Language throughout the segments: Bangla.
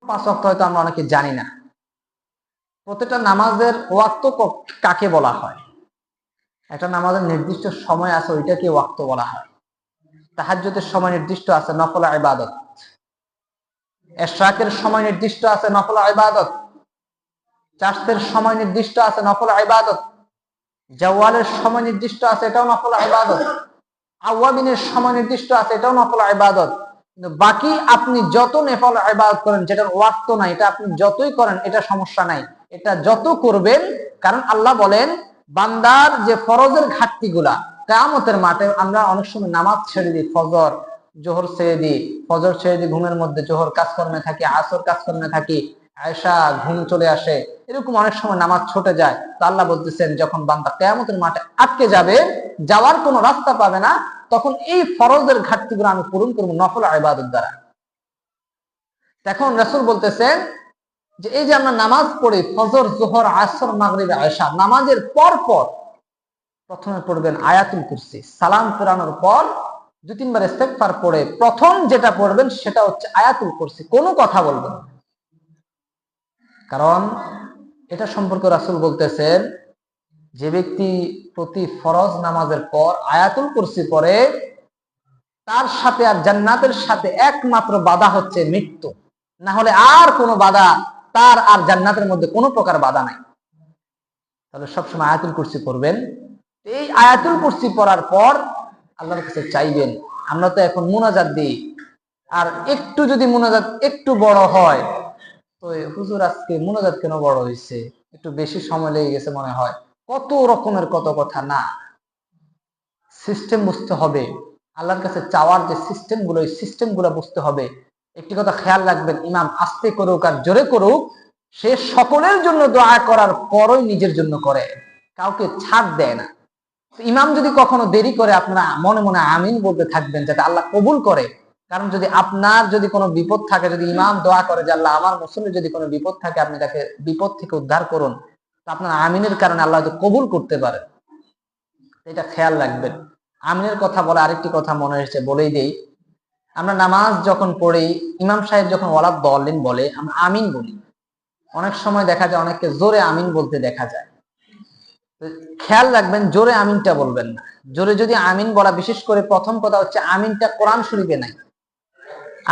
পাঁচ ওয়াক্ত হয়তো আমরা অনেকে জানি না। প্রত্যেকটা নামাজের ওয়াক্ত কাকে বলা হয়? একটা নামাজের নির্দিষ্ট সময় আছে, ওইটাকে ওয়াক্ত বলা হয়। তাহাজ্জুদের সময় নির্দিষ্ট আছে, নফল ইবাদত। ইশরাকের সময় নির্দিষ্ট আছে, নফল ইবাদত। চাষের সময় নির্দিষ্ট আছে, নফল ইবাদত। জাওয়ালের সময় নির্দিষ্ট আছে, এটাও নফল ইবাদত। আওয়াবিনের সময় নির্দিষ্ট আছে, এটাও নফল ইবাদত। কিন্তু বাকি আপনি যত নফল ইবাদত করেন, যেটার ওয়াক্ত নাই, এটা আপনি যতই করেন এটা সমস্যা নাই, এটা যত করবেন। কারণ আল্লাহ বলেন, বান্দার যে ফরজের ঘাটতি গুলা কিয়ামতের মাঠে আমরা অনেক সময় নামাজ ছেড়ে দিই, ফজর জোহর ছেড়ে দিই, ফজর ছেড়ে দিই ঘুমের মধ্যে, জোহর কাজকর্মে থাকি, আসর কাজকর্মে থাকি, আয়েশা ঘুম চলে আসে, এরকম অনেক সময় নামাজ ছুটে যায়। তো আল্লাহ বলতেছেন, যখন বান্দা কিয়ামতের মাঠে আটকে যাবে, যাওয়ার কোনো রাস্তা পাবে না, তখন এই ফরজের ঘাটতিগুলো আমি পূরণ করবো নফল ইবাদত দ্বারা। এখন রাসূল বলতেছেন যে এই যে আমরা নামাজ পড়ি, ফজর জোহর আসর মাগরিব আয়েশা, নামাজের পর পর প্রথমে পড়বেন আয়াতুল কুরসি। সালাম ফেরানোর পর 2-3 বার ইস্তেগফার পড়ে প্রথম যেটা পড়বেন সেটা হচ্ছে আয়াতুল কুরসি। কোনো কথা বলবেন, কারণ এটা সম্পর্কে রাসূল বলতেছেন, যে ব্যক্তি প্রতি ফরজ নামাজের পর আয়াতুল কুরসি পড়ে, তার সাথে আর জান্নাতের সাথে একমাত্র বাধা হচ্ছে মৃত্যু, না হলে আর কোনো বাধা তার আর জান্নাতের মধ্যে কোনো প্রকার বাধা নাই। তাহলে সবসময় আয়াতুল কুরসি পড়বেন। এই আয়াতুল কুরসি পড়ার পর আল্লাহর কাছে চাইবেন। আমরা তো এখন মুনাজাত দিই, আর একটু যদি মুনাজাত একটু বড় হয়, তো হুজুর আজকে মুনাজাত কেন বড় হয়েছে, একটু বেশি সময় লেগে গেছে মনে হয়, কত রকমের কত কথা। না, সিস্টেম বুঝতে হবে। আল্লাহর কাছে চাওয়ার যে সিস্টেম গুলো, এই সিস্টেম গুলো বুঝতে হবে। একটি কথা খেয়াল রাখবেন, ইমাম আস্তে করুক আর জোরে করুক, সে সকলের জন্য দোয়া করার পরই নিজের জন্য করে, কাউকে ছাড় দেয় না। ইমাম যদি কখনো দেরি করে, আপনারা মনে মনে আমিন বলতে থাকবেন, যাতে আল্লাহ কবুল করে। কারণ যদি আপনার যদি কোনো বিপদ থাকে, যদি ইমাম দোয়া করে যে আল্লাহ আমার মুসলিমের যদি কোনো বিপদ থাকে, আপনি তাকে বিপদ থেকে উদ্ধার করুন, তো আপনার আমিনের কারণে আল্লাহ কবুল করতে পারে। এটা খেয়াল রাখবেন। আমিনের কথা বলে আরেকটি কথা মনে এসেছে, বলেই দেই। আমরা নামাজ যখন পড়ি, ইমাম সাহেব যখন ওয়ালা দলিন বলে, আমরা আমিন বলি। অনেক সময় দেখা যায় অনেককে জোরে আমিন বলতে দেখা যায়। খেয়াল রাখবেন, জোরে আমিনটা বলবেন না। জোরে যদি আমিন বলা, বিশেষ করে প্রথম কথা হচ্ছে আমিনটা কোরআন শরীফে নাই।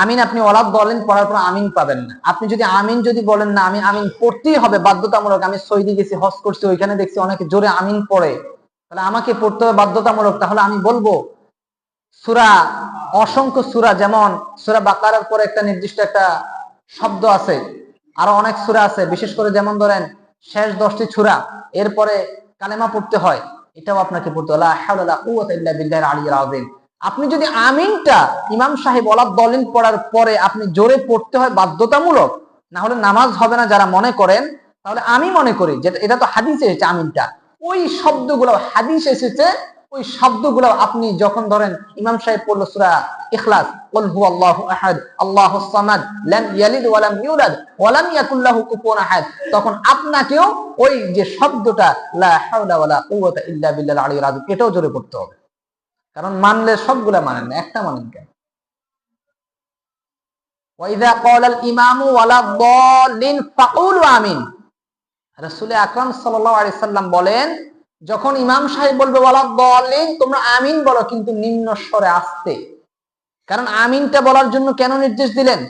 আমিন আপনি ওয়ালা দলিন পড়ার পর আমিন পাবেন না। আপনি যদি আমিন যদি বলেন না, আমি আমিন পড়তেই হবে বাধ্যতামূলক, আমি সৌদি গেছি, হজ করছি, ওইখানে দেখছি অনেকে জোরে আমিন পড়ে, তাহলে আমাকে পড়তে হবে বাধ্যতামূলক। তাহলে আমি বলবো, সূরা, অসংখ্য সূরা, যেমন সূরা বাকারার পরে একটা নির্দিষ্ট একটা শব্দ আছে, আরো অনেক সূরা আছে, বিশেষ করে যেমন ধরেন শেষ 10টি সূরা, এরপরে কালেমা পড়তে হয়, এটাও আপনাকে পড়তে হবে, লা হাওলা ওয়ালা কুওয়াতা ইল্লা বিল্লাহিল আলিয়্যিল আযীম। আপনি যদি আমিনটা ইমাম সাহেব ওয়ালা দলিন পড়ার পরে আপনি জোরে পড়তে হয় বাধ্যতামূলক, না হলে নামাজ হবে না যারা মনে করেন, তাহলে আমি মনে করি যে এটা তো হাদিসে এসেছে আমিনটা, ওই শব্দগুলো হাদিসে এসেছে, ওই শব্দগুলো আপনি যখন ধরেন ইমাম সাহেব পড়লো সূরা ইখলাস, কুল হুয়াল্লাহু আহাদ আল্লাহুস সামাদ লাম ইয়ালিদ ওয়া লাম ইউলাদ ওয়া লাম ইয়াকুল লাহু কুফুয়ান আহাদ, তখন আপনাকেও ওই যে শব্দটা লা হাওলা ওয়ালা কুওয়াতা ইল্লা বিল্লাহিল আলিয়্যিল আযীম, এটাও জোরে পড়তে হবে। কারণ মানলে সবগুলা মানেন না, একটা মানেন কেন? ওয়া ইযা ক্বালাল ইমামু ওয়ালা দাল্লিন ফাকুলু আমিন। রাসূল আকরাম সাল্লাল্লাহু আলাইহি সাল্লাম বলেন, যখন ইমাম সাহেব বলবে ওয়ালা দাল্লিন, তোমরা আমিন বলো, কিন্তু নিম্ন স্বরে আস্তে। কারণ আমিনটা বলার জন্য কেন নির্দেশ দিলেন?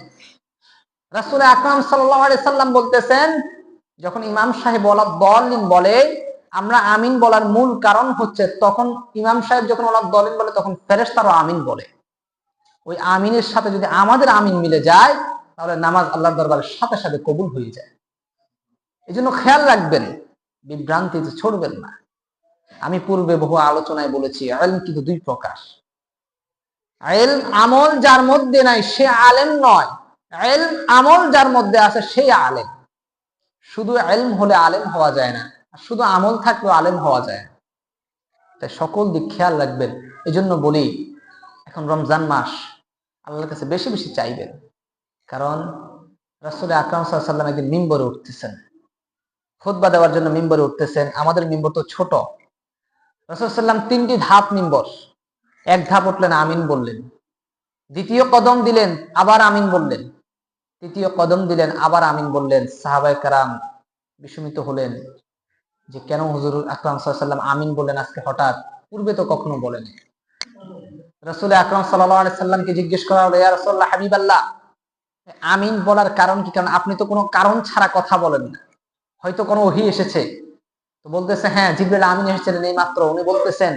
রাসূল আকরাম সাল্লাল্লাহু আলাইহি সাল্লাম বলতেছেন, যখন ইমাম সাহেব ওয়ালা দাল্লিন বলে, আমরা আমিন বলার মূল কারণ হচ্ছে, তখন ইমাম সাহেব যখন ওয়ালা দাল্লিন বলে, তখন ফেরেশতারাও আমিন বলে। ওই আমিনের সাথে যদি আমাদের আমিন মিলে যায়, তাহলে নামাজ আল্লাহর দরবারে সাথে সাথে কবুল হয়ে যায়। এই জন্য খেয়াল রাখবেন, বিভ্রান্তিতে ছড়বেন না। আমি পূর্বে বহু আলোচনায় বলেছি, ইলম কিন্তু দুই প্রকার। ইলম আমল যার মধ্যে নাই সে আলেম নয়, ইলম আমল যার মধ্যে আছে সেই আলেম। শুধু ইলম হলে আলেম হওয়া যায় না, আর শুধু আমল থাকলেও আলেম হওয়া যায় না। তাই সকল দিক খেয়াল রাখবেন। এই জন্য বলি, এখন রমজান মাস, আল্লাহর কাছে বেশি বেশি চাইবেন। কারণ রাসূল আকরাম সাল্লাল্লাহু আলাইহি ওয়াসাল্লাম একদিন মিম্বরে উঠতেছেন, খুতবা দেওয়ার জন্য মিম্বরে উঠতেছেন। আমাদের মিম্বর তো ছোট। রাসূল সাল্লাম 3টি ধাপ মিম্বর। এক ধাপ উঠলেন, আমিন বললেন। দ্বিতীয় কদম দিলেন, আবার আমিন বললেন। তৃতীয় কদম দিলেন, আবার আমিন বললেন। সাহাবায়ে কেরাম বিস্মিত হলেন যে কেন হুজুর আকরাম সাল্লাল্লাহু আলাইহি ওয়াসাল্লাম আমিন বললেন আজকে হঠাৎ, পূর্বে তো কখনো বলেন। রাসূল আকরাম সাল্লাল্লাহু আলাইহি সাল্লামকে জিজ্ঞেস করা হলো, ইয়া রাসূলুল্লাহ হাবিবাল্লাহ, আমিন বলার কারণ কি? কারণ আপনি তো কোনো কারণ ছাড়া কথা বলেন না, হয়তো কোনো ওহী এসেছে। তো বলতেছে, হ্যাঁ জিবরিল আমিন এসেছিলেন এই মাত্র। উনি বলতেছেন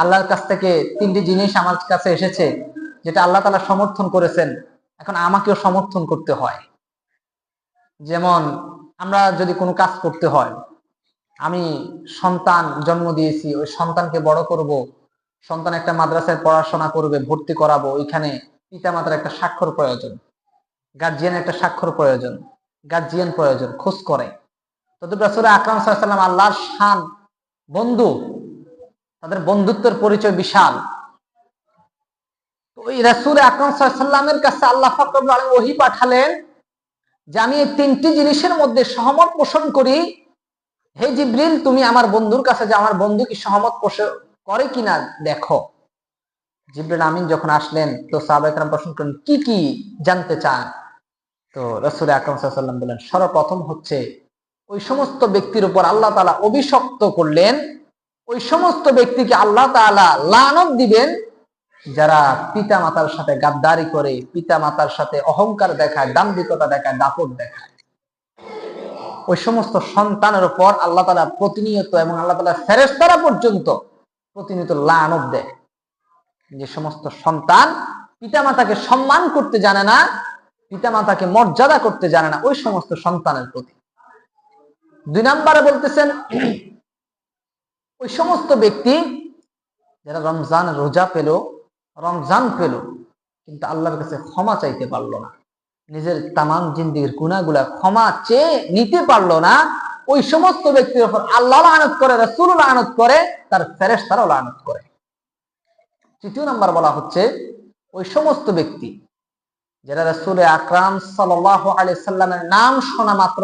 আল্লাহর কাছ থেকে তিনটি জিনিস আমার কাছে এসেছে, যেটা আল্লাহ তাআলা সমর্থন করেছেন, এখন আমাকেও সমর্থন করতে হয়। যেমন আমরা যদি কোনো কাজ করতে হয়, আমি সন্তান জন্ম দিয়েছি, ওই সন্তানকে বড় করব, সন্তান একটা মাদ্রাসায় পড়াশোনা করবে, ভর্তি করাবো, ওইখানে পিতামাতার একটা স্বাক্ষর প্রয়োজন, গার্জিয়ান একটা স্বাক্ষর প্রয়োজন, গার্জিয়ান প্রয়োজন, খোঁজ করে। তদ্রূপ রাসূল আকরাম সাল্লাল্লাহু আলাইহি ওয়াসাল্লাম আল্লাহর শান বন্ধু, তাদের বন্ধুত্বের পরিচয় বিশাল। ওই রাসূল আকরাম সাল্লাল্লাহু আলাইহি ওয়াসাল্লামের কাছে আল্লাহ পাক রব্বুল আলামিন ওহী পাঠালেন যে আমি এই তিনটি জিনিসের মধ্যে সহমত পোষণ করি। হে জিবরিল, তুমি আমার বন্ধুর কাছে যে আমার বন্ধু কি সহমত পোষণ করে কিনা দেখো। জিবরিল আমিন যখন আসলেন তো সাহাবায়ে কেরাম প্রশ্ন করলেন, কি কি জানতে চান? তো রাসূল আকরাম সাল্লাল্লাহু আলাইহি ওয়াসাল্লাম বলেন, সর্বপ্রথম হচ্ছে ওই সমস্ত ব্যক্তির উপর আল্লাহ তাআলা অভিশপ্ত করলেন, ওই সমস্ত ব্যক্তিকে আল্লাহ তাআলা লানত দিবেন যারা পিতা মাতার সাথে গাদ্দারি করে, পিতা মাতার সাথে অহংকার দেখায়, দাম্ভিকতা দেখায়, দাপট দেখায়। ওই সমস্ত সন্তানের উপর আল্লাহ তাআলা প্রতিনিয়ত এবং আল্লাহ তাআলা ফেরেশতারা পর্যন্ত প্রতিনিয়ত লানত দেয়। যে সমস্ত সন্তান পিতামাতাকে সম্মান করতে জানে না, পিতামাতাকে মর্যাদা করতে জানে না, ওই সমস্ত সন্তানের প্রতি। 2 নম্বরে বলতেছেন ওই সমস্ত ব্যক্তি যারা রমজান রোজা পেল, রমজান পেল, কিন্তু আল্লাহর কাছে ক্ষমা চাইতে পারলো না, নিজের তামাম জিন্দেগীর গুনাহগুলা ক্ষমা চেয়ে নিতে পারলো না, ওই সমস্ত ব্যক্তির উপর আল্লাহ লানত করে, রাসূল লানত করে, তার ফেরেশতারাও লানত করে। 3 নম্বর বলা হচ্ছে ওই সমস্ত ব্যক্তি যারা রাসূল আকরাম সাল্লাল্লাহু আলাইহি সাল্লামের নাম শোনা মাত্র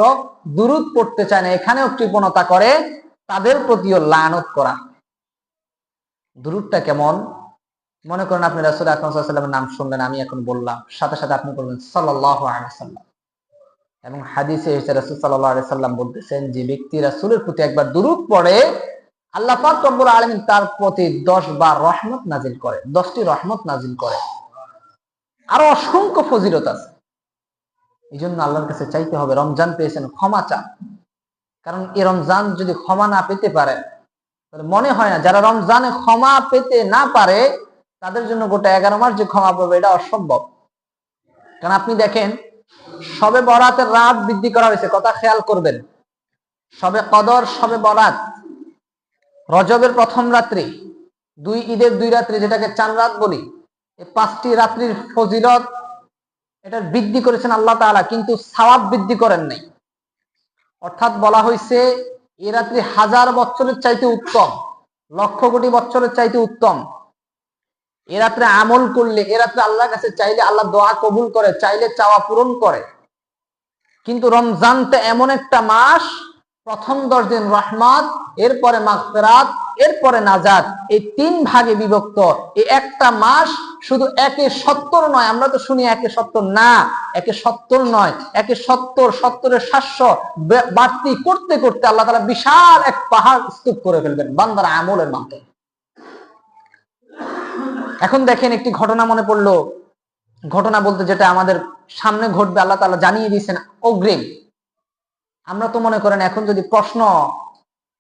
দুরূদ পড়তে চায় না, এখানেও কৃপণতা করে, তাদের প্রতিও লানত করা। দুরূদটা কেমন? মনে করেন আপনি রাসূল আকরাম সাল্লাল্লাহু আলাইহি সাল্লামের নাম শুনলেন, আমি এখন বললাম, সাথে সাথে আপনি বলবেন সাল্লাল্লাহু আলাইহি সাল্লাম। এবং হাদিসে এসেছে রাসূল সাল্লাল্লাহু আলাইহি সাল্লাম বলতেছেন, যে ব্যক্তি রাসূলের প্রতি একবার দুরূদ পড়ে, আল্লাহ পাক রব্বুল আলামিন তার প্রতি 10 বার রহমত নাজিল করে, 10টি রহমত নাজিল করে। আরো অসংখ্য ফজিলত আছে। এই জন্য আল্লাহর কাছে চাইতে হবে, রমজান পেয়েছেন ক্ষমা চান। কারণ এই রমজান যদি ক্ষমা না পেতে পারে, তাহলে মনে হয় না, যারা রমজানে ক্ষমা পেতে না পারে তাদের জন্য গোটা 11 মাস যে ক্ষমা পাবে এটা অসম্ভব। কারণ আপনি দেখেন, শবে বরাতের রাত বৃদ্ধি করা হয়েছে, কথা খেয়াল করবেন। শবে কদর, শবে বরাত, রজবের প্রথম রাত্রি, 2 ঈদের 2 রাত্রি, যেটাকে 4 রাত বলি, এই 5টি রাত্রির ফজিলত এটা বৃদ্ধি করেছেন আল্লাহ তাআলা, কিন্তু সওয়াব বৃদ্ধি করেন নাই। অর্থাৎ বলা হয়েছে এই রাত্রি 1000 বছরের চাইতে উত্তম, লক্ষ কোটি বছরের চাইতে উত্তম। এ রাত্রে আমল করলে, এ রাত্রে আল্লাহর কাছে চাইলে আল্লাহ দোয়া কবুল করে, চাইলে চাওয়া পূরণ করে। কিন্তু রমজানটা এমন একটা মাস, প্রথম 10 দিন রহমত, এরপরে মাগফিরাত, এরপরে নাজাত, এই 3 ভাগে বিভক্ত। এই একটা মাস শুধু 1-70 নয়, আমরা তো শুনি 1-70 না, 1-70 নয়, 1-70, 70-এর 700 বাড়তি করতে করতে আল্লাহ তাআলা বিশাল এক পাহাড় স্তূপ করে ফেলবেন বান্দার আমলের মাধ্যমে। এখন দেখেন একটি ঘটনা মনে পড়লো, ঘটনা বলতে যেটা আমাদের সামনে ঘটবে আল্লাহ তাআলা জানিয়ে দিয়েছেন অগ্রিম। আমরা তো মনে করেন এখন যদি প্রশ্ন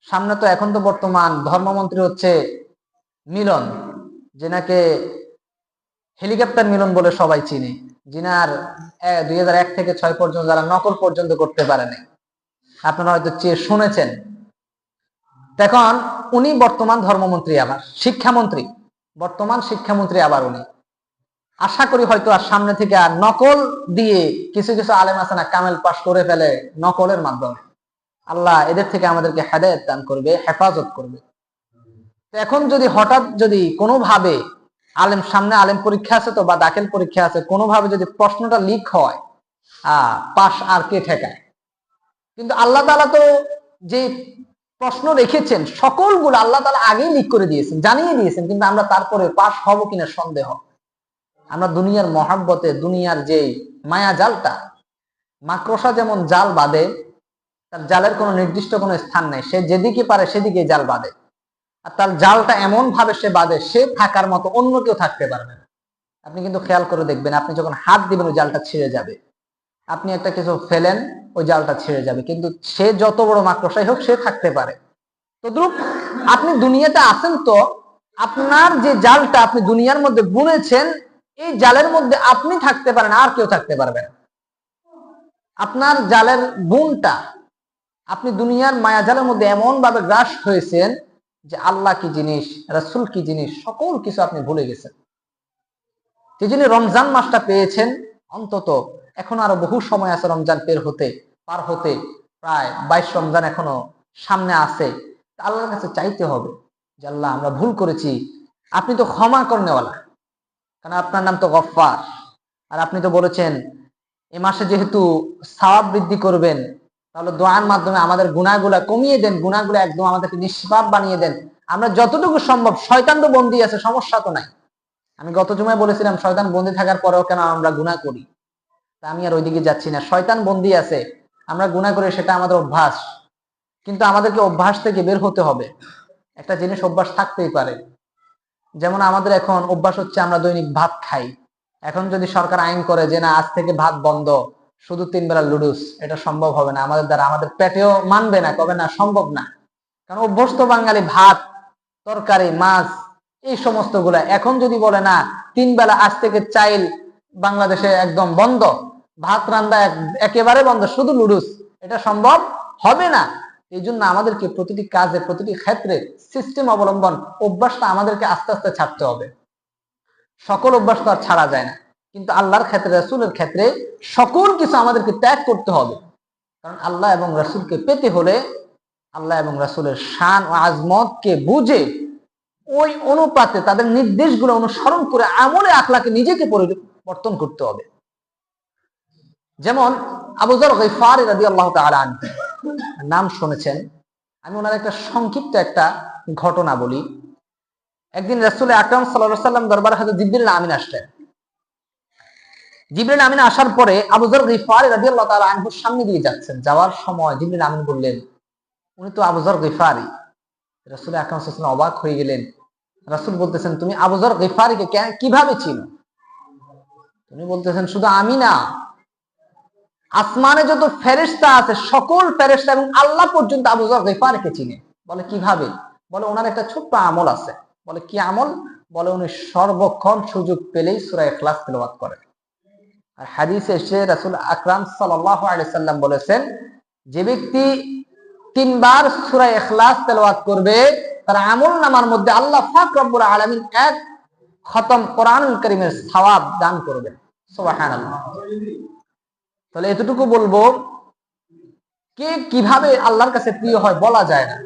সামনে, তো এখন তো বর্তমান ধর্মমন্ত্রী হচ্ছে মিলন, যেনাকে হেলিকপ্টার মিলন বলে সবাই চিনে, যিনার 2001 থেকে 6 পর্যন্ত যারা নকল পর্যন্ত করতে পারে নাই, আপনারা হয়তো শুনেছেন। এখন উনি বর্তমান ধর্মমন্ত্রী, আবার শিক্ষামন্ত্রী, বর্তমান শিক্ষামন্ত্রী আবার উনি। আশা করি হয়তো আর সামনে থেকে আর নকল দিয়ে কিছু কিছু আলেম আছে না, কামেল পাশ করে ফেলে নকলের মাধ্যমে। আল্লাহ এদের থেকে আমাদেরকে হেদায়েত দান করবে, হেফাজত করবে। এখন যদি হঠাৎ যদি কোনোভাবে আলেম, সামনে আলেম পরীক্ষা আছে তো, বা দাখিল পরীক্ষা আছে, কোনোভাবে যদি প্রশ্নটা লিক হয়, পাশ আর কে ঠেকায়? কিন্তু আল্লাহ তাআলা তো যে প্রশ্ন রেখেছেন সকলগুলো আল্লাহ তাআলা আগেই লিক করে দিয়েছেন, জানিয়ে দিয়েছেন, কিন্তু আমরা তারপরে পাশ হব কিনা সন্দেহ। আমরা দুনিয়ার মহাব্বতে, দুনিয়ার যে মায়া জালটা, মাকড়সা যেমন জাল বাঁধে, তার জালের কোনো নির্দিষ্ট কোনো স্থান নেই, সে যেদিকে পারে সেদিকে জাল বাঁধে। আর তার জালটা এমন ভাবে সে বাঁধে, সে থাকার মতো অন্য কেউ থাকতে পারবে না। আপনি কিন্তু খেয়াল করে দেখবেন, আপনি যখন হাত দিবেন ওই জালটা ছিঁড়ে যাবে। আপনি একটা কিছু ফেলেন, ওই জালটা ছিঁড়ে যাবে। কিন্তু সে যত বড় মাকড়সাই হোক, সে থাকতে পারে। তদ্রূপ আপনি দুনিয়াতে আছেন, তো আপনার যে জালটা আপনি দুনিয়ার মধ্যে বুনেছেন, এই জালের মধ্যে আপনি থাকতে পারেন, আর কেউ থাকতে পারবে না। আপনার জালের বুনটা, আপনি দুনিয়ার মায়াজালের মধ্যে এমন ভাবে গ্রাস হয়েছেন যে আল্লাহ কি জিনিস, রাসূল কি জিনিস, সকল কিছু আপনি ভুলে গেছেন। যে যিনি রমজান মাসটা পেয়েছেন, অন্তত এখন আরো বহু সময় আছে রমজান পার হতে, প্রায় 22 রমজান এখনো সামনে আছে। আল্লাহর কাছে চাইতে হবে যে আল্লাহ, আমরা ভুল করেছি, আপনি তো ক্ষমা করনেওয়ালা, কারণ আপনার নাম তো গফফার। আর আপনি তো বলেছেন এ মাসে যেহেতু সওয়াব বৃদ্ধি করবেন, তাহলে দোয়ার মাধ্যমে আমাদের গুনাহগুলা কমিয়ে দেন, গুনাহগুলো একদম আমাদেরকে নিষ্পাপ বানিয়ে দেন। আমরা যতটুকু সম্ভব, শয়তান তো বন্দী আছে, সমস্যা তো নাই। আমি গত জুমায় বলেছিলাম শয়তান বন্দী থাকার পরেও কেন আমরা গুনাহ করি, তা আমি আর ওইদিকে যাচ্ছি না। শয়তান বন্দী আছে, আমরা গুনাহ করি, সেটা আমাদের অভ্যাস। কিন্তু আমাদেরকে অভ্যাস থেকে বের হতে হবে। একটা জিনিস অভ্যাস থাকতেই পারে, যেমন আমাদের এখন অভ্যাস হচ্ছে আমরা দৈনিক ভাত খাই। এখন যদি সরকার আইন করে যে না, আজ থেকে ভাত বন্ধ, শুধু 3 বেলা লুডুস, এটা সম্ভব হবে না আমাদের দ্বারা, আমাদের পেটেও মানবে না, কবে না, সম্ভব না। কারণ অভ্যস্ত বাঙালি ভাত, তরকারি, মাছ, এই সমস্ত গুলা। এখন যদি বলে না 3 বেলা আজ থেকে চাইল বাংলাদেশে একদম বন্ধ, ভাত রান্না একেবারে বন্ধ, শুধু লুডুস, এটা সম্ভব হবে না। এই জন্য আমাদেরকে প্রতিটি কাজে, প্রতিটি ক্ষেত্রে সিস্টেম অবলম্বন, অভ্যাসটা আমাদেরকে আস্তে আস্তে ছাড়তে হবে। সকল অভ্যাস তো আর ছাড়া যায় না, কিন্তু আল্লাহর ক্ষেত্রে, রাসূলের ক্ষেত্রে সকল কিছু আমাদেরকে ত্যাগ করতে হবে। কারণ আল্লাহ এবং রাসূলকে পেতে হলে আল্লাহ এবং রাসূলের শান ও আজমতকে বুঝে ওই অনুপাতে তাদের নির্দেশগুলো অনুসরণ করে আমলে আখলাকে নিজেকে পরিবর্তন করতে হবে। যেমন আবু যর গিফারী রাদিয়াল্লাহু তাআলা আনহু, নাম শুনেছেন। আমি ওনার একটা সংক্ষিপ্ত একটা ঘটনা বলি। একদিন রাসূল আকরাম সাল্লাল্লাহু আলাইহি ওয়াসাল্লাম দরবারে হযরত জিবরিল আমিন আসলেন। জিবরিল আমিন আসার পরে আবু যর গিফারী রাদিয়াল্লাহু তাআলা আনহুর সামনে দিয়ে যাচ্ছেন। যাওয়ার সময় জিবরিল আমিন বললেন, উনি তো আবু যর গিফারী। রাসূল আকরাম সাল্লাল্লাহু আলাইহি ওয়াসাল্লাম অবাক হয়ে গেলেন। রাসূল বলতেছেন, তুমি আবু যর গিফারীকে কিভাবে চিনো? তিনি বলতেছেন, শুধু আমি না, আসমানে যত ফেরেশতা আছে সকল ফেরেশতা এবং আল্লাহ পর্যন্ত আবু যর গিফারীকে চিনে। বলে কিভাবে? বলে ওনার একটা ছোট্ট আমল আছে। বলে কি আমল? বলে উনি সর্বক্ষণ সুযোগ পেলেই সূরা ইখলাস তেলাওয়াত করেন। আর হাদিসে এসে রাসূল আকরাম সাল্লাল্লাহু আলাইহি সাল্লাম বলেছেন, যে ব্যক্তি 3 বার সূরা ইখলাস তেলাওয়াত করবে, তার আমলনামার মধ্যে আল্লাহ পাক রব্বুল আলামিন 1 খতম কোরআনুল কারীমের সওয়াব দান করবেন। সুবহানাল্লাহ। তাহলে এতটুকু বলবো, কে কিভাবে আল্লাহর কাছে প্রিয় হয় বলা যায় না।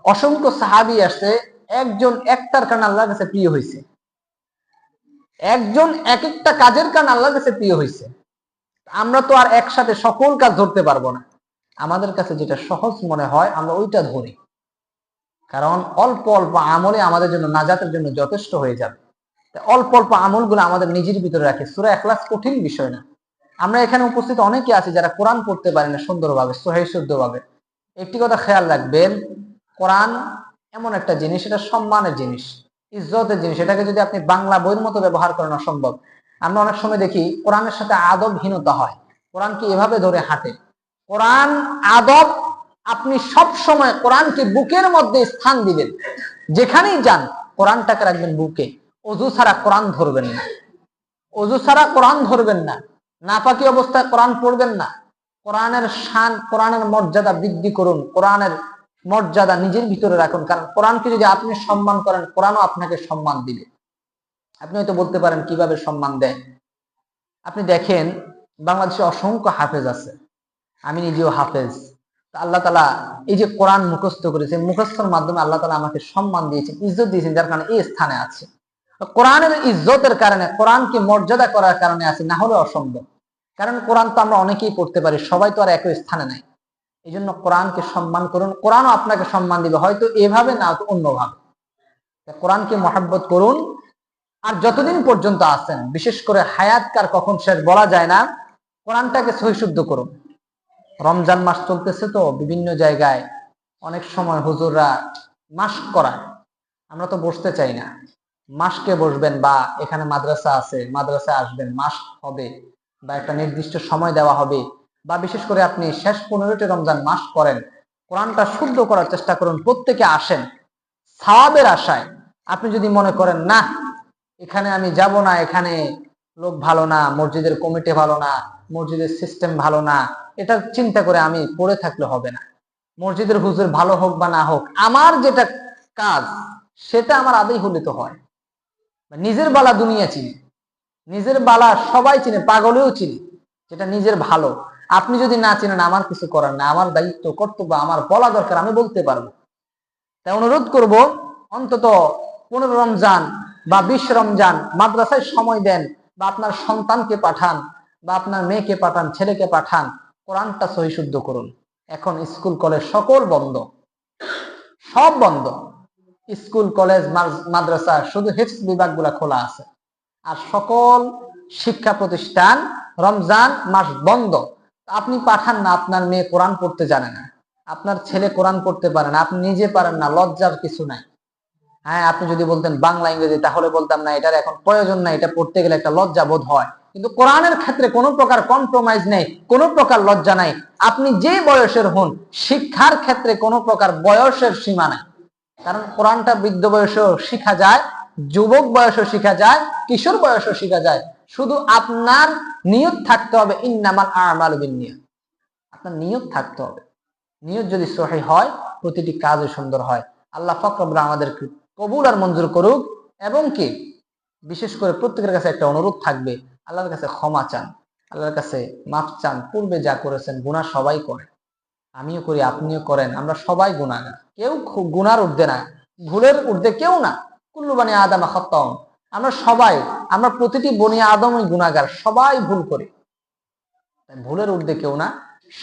অসংখ্য সাহাবী আসছে, একজন একটার কারণে আল্লাহর কাছে প্রিয় হয়েছে, একজন এক একটা কাজের কারণে আল্লাহর কাছে প্রিয় হয়েছে। আমরা তো আর একসাথে সকল কাজ ধরতে পারবো না। আমাদের কাছে যেটা সহজ মনে হয় আমরা ওইটা ধরি, কারণ অল্প অল্প আমলে আমাদের জন্য নাজাতের জন্য যথেষ্ট হয়ে যাবে। অল্প অল্প আমলগুলো আমাদের নিজের ভিতরে রাখে। সূরা ইখলাস কঠিন বিষয় না। আমরা এখানে উপস্থিত অনেকে আছি যারা কোরআন পড়তে পারি না সুন্দরভাবে, সহিহ শুদ্ধভাবে। একটি কথা খেয়াল রাখবেন, কোরআন এমন একটা জিনিস, এটা সম্মানের জিনিস, ইজ্জতের জিনিস। এটাকে যদি আপনি বাংলা বইয়ের মতো ব্যবহার করেন অসম্ভব। আমরা অনেক সময় দেখি কোরআনের সাথে আদবহীনতা হয়, কোরআনকে এভাবে ধরে হাঁটে। কোরআন আদব, আপনি সব সময় কোরআনকে বুকের মধ্যে স্থান দিবেন, যেখানেই যান কোরআনটাকে রাখবেন বুকে। অজু ছাড়া কোরআন ধরবেন না, অজু ছাড়া কোরআন ধরবেন না, নাপাকি অবস্থায় কোরআন পড়বেন না। কোরআনের শান, কোরআনের মর্যাদা বৃদ্ধি করুন, কোরআনের মর্যাদা নিজের ভিতরে রাখুন। কারণ কোরআনকে যদি আপনি সম্মান করেন, কোরআনও আপনাকে সম্মান দিবে। আপনি হয়তো বলতে পারেন কিভাবে সম্মান দেয়। আপনি দেখেন বাংলাদেশে অসংখ্য হাফেজ আছে, আমি নিজেও হাফেজ। আল্লাহ তাআলা এই যে কোরআন মুখস্থ করেছে, মুখস্থর মাধ্যমে আল্লাহ তাআলা আমাকে সম্মান দিয়েছেন, ইজ্জত দিয়েছেন, যার কারণে এই স্থানে আছে। কোরআনের ইজ্জতের কারণে, কোরআনকে মর্যাদা করার কারণে আছে, না হলে অসম্ভব। কারণ কোরআন তো আমরা অনেকেই পড়তে পারি, সবাই তো আর একই স্থানে নাই। এই জন্য কোরআনকে সম্মান করুন, কোরআনও আপনাকে সম্মান দিবে, হয়তো এভাবে না তো অন্যভাবে। কোরআনকে মহব্বত করুন। আর যতদিন পর্যন্ত আছেন, বিশেষ করে হায়াত কার কখন শেষ বলা যায় না, কোরআনটাকে সহিশুদ্ধ করুন। রমজান মাস চলতেছে তো বিভিন্ন জায়গায় অনেক সময় হুজুররা মাস্ক করায়, আমরা তো বসতে চাই না। মাস্কে বসবেন, বা এখানে মাদ্রাসা আছে, মাদ্রাসায় আসবেন, মাস্ক হবে, বা একটা নির্দিষ্ট সময় দেওয়া হবে, বা বিশেষ করে আপনি শেষ 15টি রমজান মাস করেন, কোরআনটা শুদ্ধ করার চেষ্টা করুন। প্রত্যেকে আসেন সওয়াবের আশায়। আপনি যদি মনে করেন না এখানে আমি যাব না, এখানে লোক ভালো না, মসজিদের কমিটি ভালো না, মসজিদের সিস্টেম ভালো না, এটা চিন্তা করে আমি পড়ে থাকলে হবে না। মসজিদের হুজুর ভালো হোক বা না হোক, আমার যেটা কাজ সেটা আমার আদেই হলে তো হয়। নিজের বালা দুনিয়া চিনি, নিজের বালা সবাই চিনে, পাগলেও চিনি, যেটা নিজের ভালো। আপনি যদি না চিনেন, আমার কিছু করার না, আমার দায়িত্ব কর্তব্য, আমার বলা দরকার, আমি বলতে পারবো। তাই অনুরোধ করব, অন্তত 15 রমজান বা 20 রমজান মাদ্রাসায় সময় দেন, বা আপনার সন্তানকে পাঠান, বা আপনার মেয়েকে পাঠান, ছেলেকে পাঠান, কোরআনটা সহিশুদ্ধ করুন। এখন স্কুল কলেজ সকল বন্ধ, সব বন্ধ। স্কুল কলেজ মাদ্রাসা শুধু হিফজ বিভাগগুলা খোলা আছে, আর সকল শিক্ষা প্রতিষ্ঠান রমজান মাস বন্ধ। আপনি পাঠান না, আপনার মেয়ে কোরআন পড়তে জানে না, আপনার ছেলে কোরআন পড়তে পারে না, আপনি নিজে পারেন না, লজ্জার কিছু নাই। হ্যাঁ, আপনি যদি বলতেন বাংলা ইংরেজি, তাহলে বলতাম না এটার এখন প্রয়োজন নাই, এটা পড়তে গেলে একটা লজ্জা বোধ হয়। কিন্তু কোরআনের ক্ষেত্রে কোনো প্রকার কম্প্রোমাইজ নেই, কোনো প্রকার লজ্জা নাই। আপনি যে বয়সের হন, শিক্ষার ক্ষেত্রে কোনো প্রকার বয়সের সীমা নাই। কারণ কোরআনটা বৃদ্ধ বয়সেও শিখা যায়, যুবক বয়সেও শিখা যায়, কিশোর বয়সেও শিখা যায়। শুধু আপনার নিয়ত থাকতে হবে, ইন্নামাল আমালু বিন্নিয়াত। আপনার নিয়ত থাকতে হবে। নিয়ত যদি সহিহ হয়, প্রতিটি কাজই সুন্দর হয়। আল্লাহ পাক রব্বুল আমাদেরকে কবুল আর মঞ্জুর করুক। এবং কি বিশেষ করে প্রত্যেকের কাছে একটা অনুরোধ থাকবে, আল্লাহর কাছে ক্ষমা চান, আল্লাহর কাছে মাফ চান। পূর্বে যা করেছেন গুনাহ সবাই করে, আমিও করি, আপনিও করেন, আমরা সবাই গুনাহগার, কেউ গুনার ঊর্ধ্বে না, ভুলের ঊর্ধ্বে কেউ না। কুল্লু বানি আদম খাত্তাউন, আমরা সবাই, আমরা প্রতিটি বনি আদমই গুনাহগার, সবাই ভুল করি, ভুলের ঊর্ধ্বে কেউ না।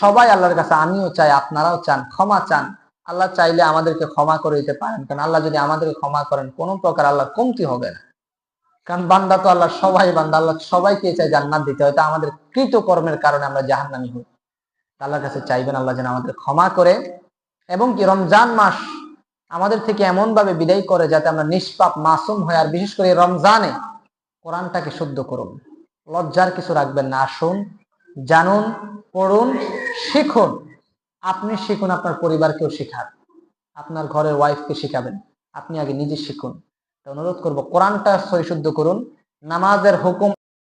সবাই আল্লাহর কাছে, আমিও চাই, আপনারাও চান, ক্ষমা চান। আল্লাহ চাইলে আমাদেরকে ক্ষমা করে দিতে পারেন, কারণ আল্লাহ যদি আমাদেরকে ক্ষমা করেন, কোনো প্রকার আল্লাহ কমতি হবে না। কারণ বান্দা তো আল্লাহ সবাই বান্দা, আল্লাহ সবাইকে চাই জান্নাত দিতে, হয়তো আমাদের কৃত কর্মের কারণে আমরা জাহান্নামী হই। আল্লাহর কাছে চাইবেন আল্লাহ যেন আমাদের ক্ষমা করে, এবং কি রমজান মাস আমাদের থেকে এমন ভাবে বিদায় করে যাতে আমরা নিষ্পাপ মাসুম হই। আর বিশেষ করে রমজানে কোরআনটাকে শুদ্ধ করুন, লজ্জার কিছু রাখবেন না। আসুন, জানুন, পড়ুন, শিখুন। আপনি শিখুন, আপনার পরিবারকেও শিখান, আপনার ঘরের ওয়াইফকে শিখাবেন, আপনি আগে নিজে শিখুন। অনুরোধ করব, কোরআনটা সহিশুদ্ধ করুন। নামাজের হুকুম